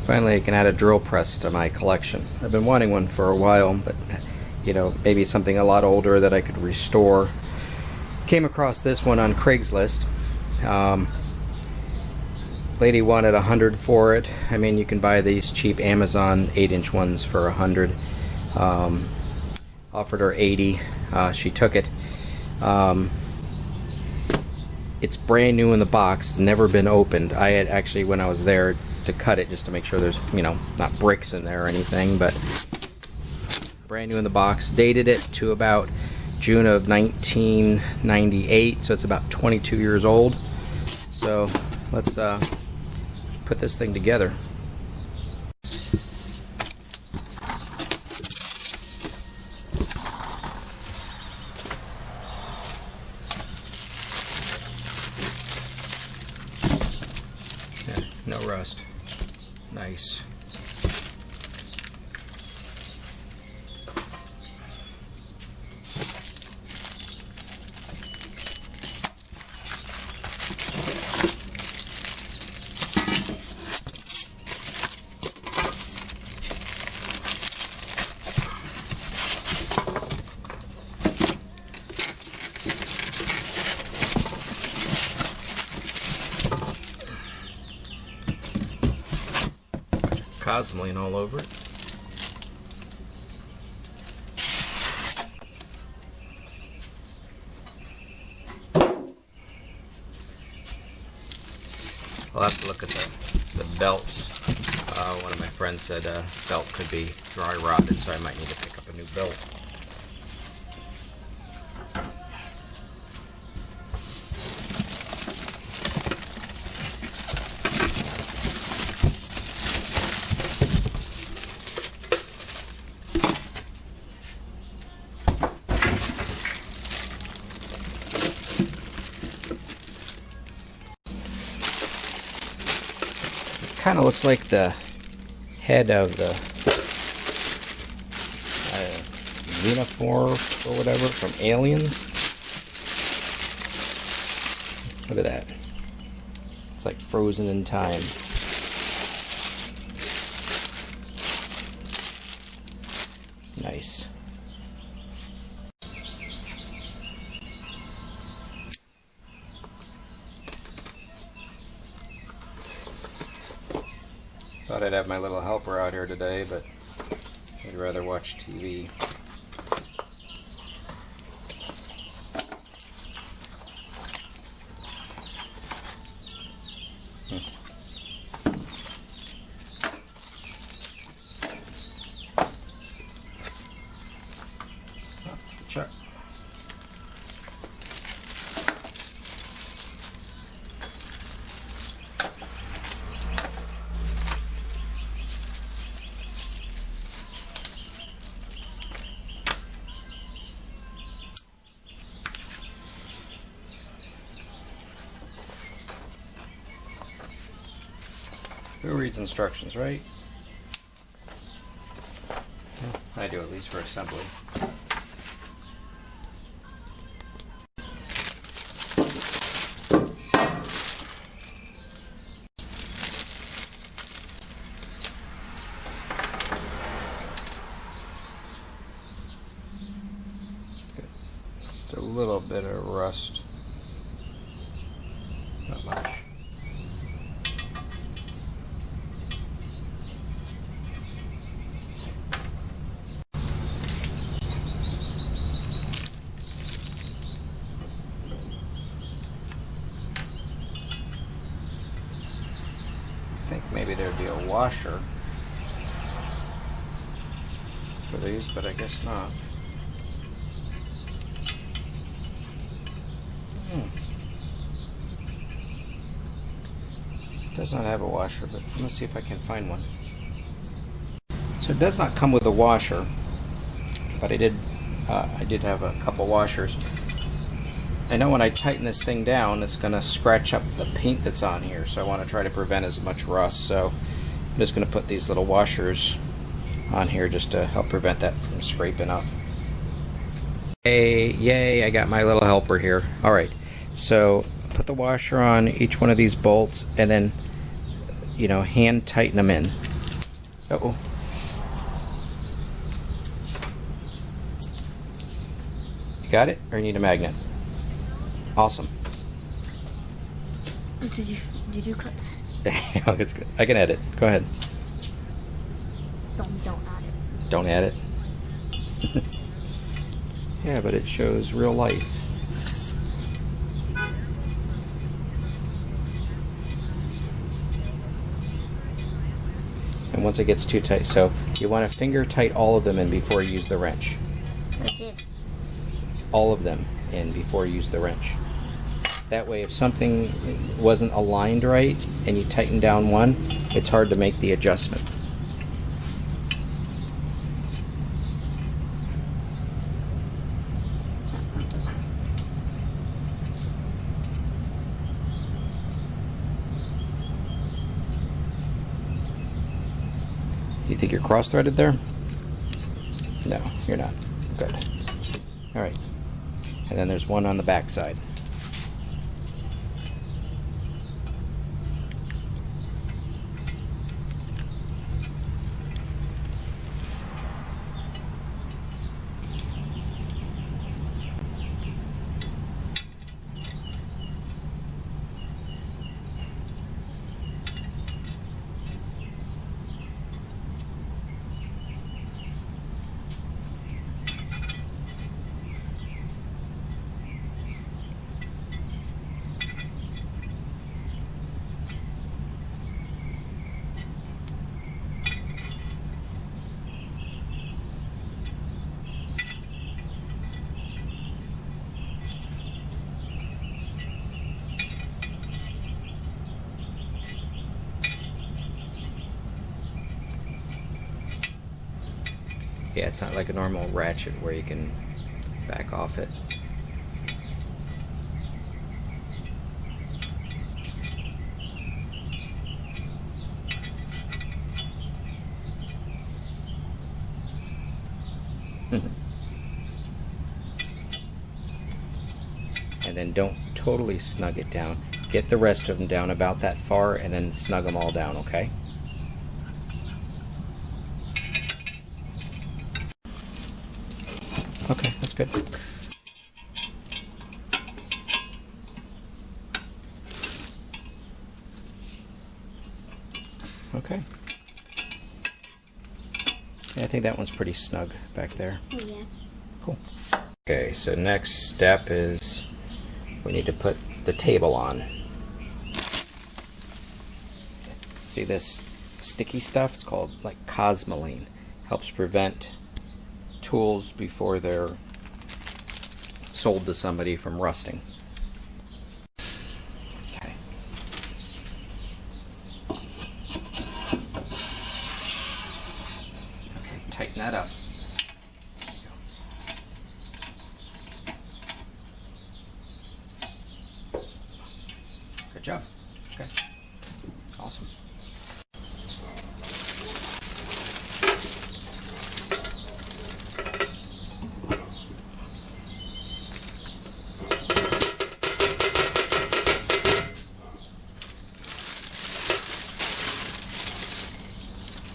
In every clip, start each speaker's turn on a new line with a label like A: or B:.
A: Finally, I can add a drill press to my collection. I've been wanting one for a while, but you know, maybe something a lot older that I could restore. Came across this one on Craigslist. Lady wanted $100 for it. I mean, you can buy these cheap Amazon 8-inch ones for $100. Offered her $80. She took it. It's brand new in the box. It's never been opened. I had actually, when I was there to cut it, just to make sure there's, you know, not bricks in there or anything, but brand new in the box. Dated it to about June of 1998, so it's about 22 years old. So let's put this thing together. Yeah, no rust. Nice. Cosmoline all over it. I'll have to look at the belts. One of my friends said a belt could be dry rotted, so I might need to pick up a new belt. Kind of looks like the head of the xenomorph or whatever from Aliens. Look at that. It's like frozen in time. Nice. Thought I'd have my little helper out here today, but I'd rather watch TV. That's the chuck. Who reads instructions, right? I do, at least for assembly. Just a little bit of rust. Not much. I think maybe there'd be a washer for these, but I guess not. Does not have a washer, but I'm gonna see if I can find one. So it does not come with a washer, but I did have a couple washers. I know when I tighten this thing down, it's going to scratch up the paint that's on here, so I want to try to prevent as much rust. So I'm just going to put these little washers on here just to help prevent that from scraping up. Hey, yay, I got my little helper here. Alright, so put the washer on each one of these bolts and then, you know, hand tighten them in. Uh-oh. You got it? Or you need a magnet? Awesome.
B: Did you cut?
A: It's good. I can edit. Go ahead.
B: Don't add it.
A: Don't add it. Yeah, but it shows real life. And once it gets too tight, so you want to finger tight all of them in before you use the wrench.
B: I did.
A: All of them in before you use the wrench. That way, if something wasn't aligned right and you tighten down one, it's hard to make the adjustment. You think you're cross-threaded there? No, you're not. Good. All right. And then there's one on the back side. Yeah, it's not like a normal ratchet where you can back off it. And then don't totally snug it down. Get the rest of them down about that far and then snug them all down, okay? Okay, that's good. Okay. Yeah, I think that one's pretty snug back there.
B: Oh, yeah.
A: Cool. Okay, so next step is we need to put the table on. See this sticky stuff? It's called like cosmoline. Helps prevent tools before they're sold to somebody from rusting. Okay. Okay, tighten that up. There you go. Good job. Okay. Awesome.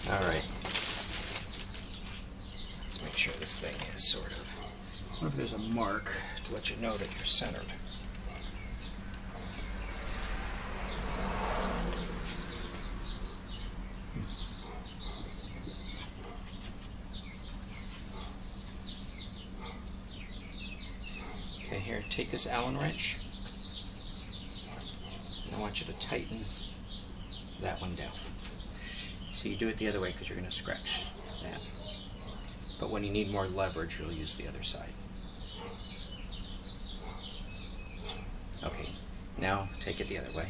A: Alright. Let's make sure this thing is sort of... what if there's a mark to let you know that you're centered? Okay, here, take this Allen wrench. And I want you to tighten that one down. So you do it the other way because you're going to scratch that. But when you need more leverage, you'll use the other side. Okay, now take it the other way.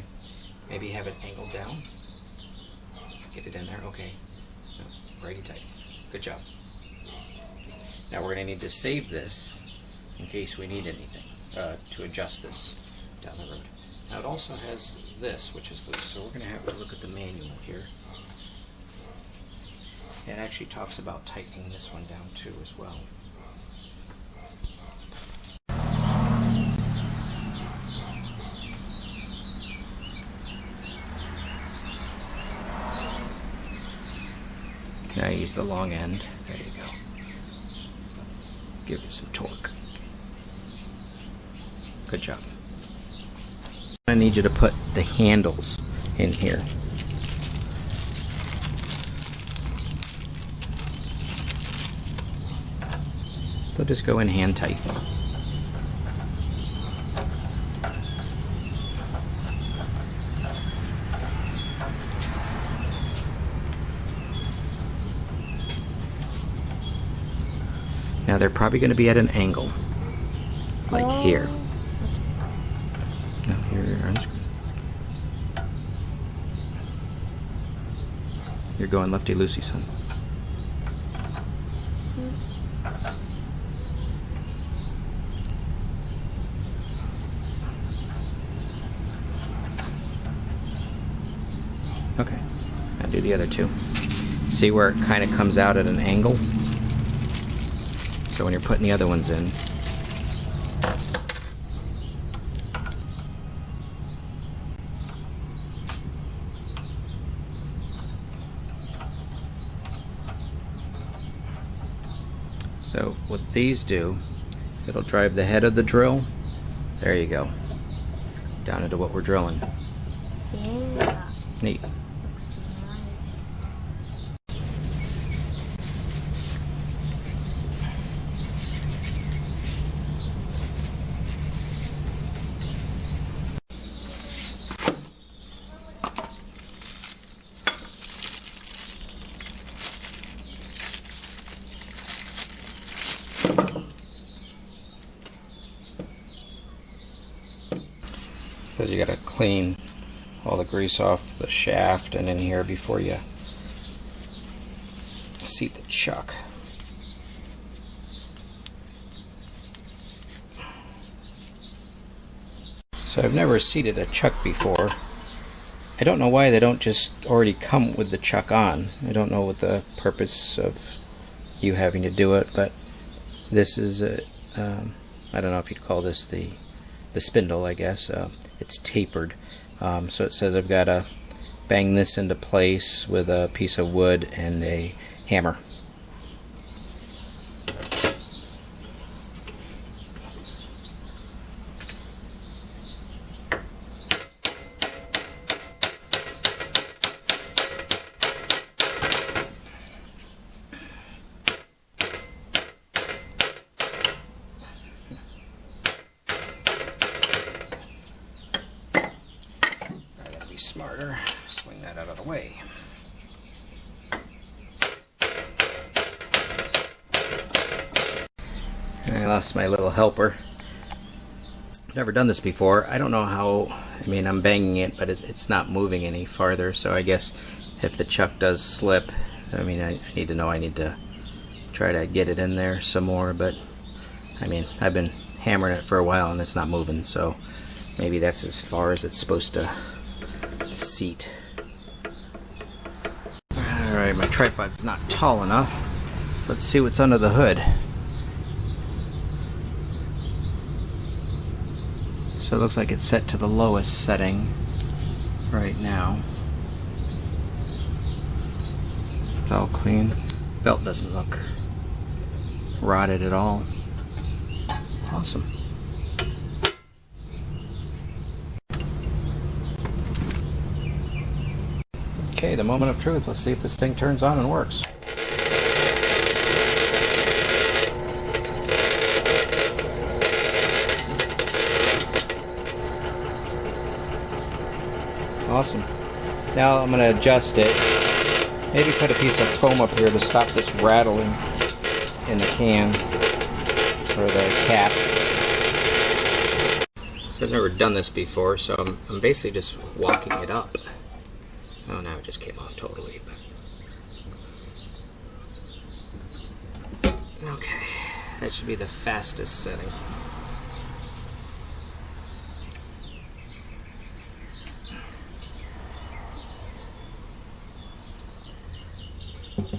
A: Maybe have it angled down. Get it in there. Okay. No, righty tighty. Good job. Now we're going to need to save this in case we need anything to adjust this down the road. Now it also has this, which is this. So we're going to have to look at the manual here. It actually talks about tightening this one down too as well. Now use the long end. There you go. Give it some torque. Good job. I need you to put the handles in here. They'll just go in hand tight. Now they're probably going to be at an angle, like here. No, here, you're going lefty-loosey, son. Okay, now do the other two. See where it kind of comes out at an angle? So when you're putting the other ones in, so what these do, it'll drive the head of the drill, there you go, down into what we're drilling.
B: Yeah.
A: Neat.
B: Looks nice.
A: Says you gotta clean all the grease off the shaft and in here before you seat the chuck. So I've never seated a chuck before. I don't know why they don't just already come with the chuck on. I don't know what the purpose of you having to do it, but this is I don't know if you'd call this the spindle, I guess. It's tapered, so it says I've got to bang this into place with a piece of wood and a hammer. Smarter, swing that out of the way. I lost my little helper. Never done this before. I don't know how, I mean, I'm banging it, but it's not moving any farther, so I guess if the chuck does slip, I mean, I need to know, I need to try to get it in there some more, but I mean, I've been hammering it for a while and it's not moving, so maybe that's as far as it's supposed to seat. Alright, my tripod's not tall enough. Let's see what's under the hood. So it looks like it's set to the lowest setting right now. It's all clean. Belt doesn't look rotted at all. Awesome. Okay, the moment of truth. Let's see if this thing turns on and works. Awesome. Now I'm going to adjust it. Maybe put a piece of foam up here to stop this rattling in the can or the cap. So I've never done this before, so I'm basically just walking it up. Oh, now it just came off totally. But okay, that should be the fastest setting.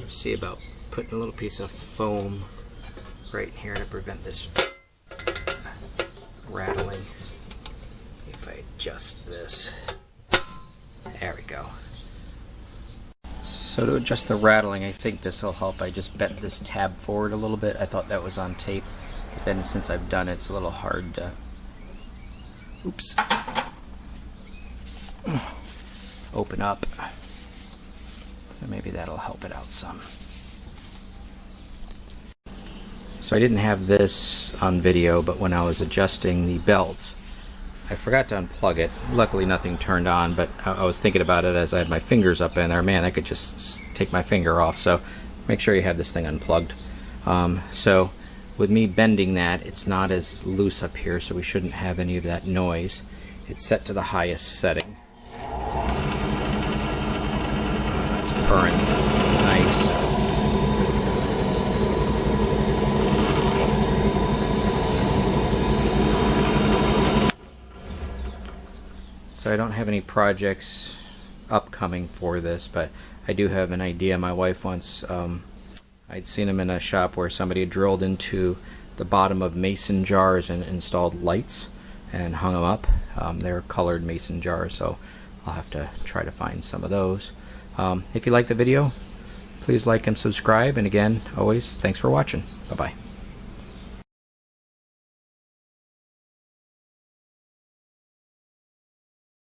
A: See about putting a little piece of foam right here to prevent this rattling. If I adjust this, there we go. So to adjust the rattling, I think this will help. I just bent this tab forward a little bit. I thought that was on tape, but then since I've done it, it's a little hard to, oops, open up. So maybe that'll help it out some. So I didn't have this on video, but when I was adjusting the belts, I forgot to unplug it. Luckily nothing turned on, but I was thinking about it as I had my fingers up in there. Man, I could just take my finger off, so make sure you have this thing unplugged. So with me bending that, it's not as loose up here, so we shouldn't have any of that noise. It's set to the highest setting. That's purring nice. So I don't have any projects upcoming for this, but I do have an idea. My wife once, I'd seen them in a shop where somebody had drilled into the bottom of mason jars and installed lights and hung them up. They're colored mason jars, so I'll have to try to find some of those. If you like the video, please like and subscribe, and again, always, thanks for watching. Bye-bye.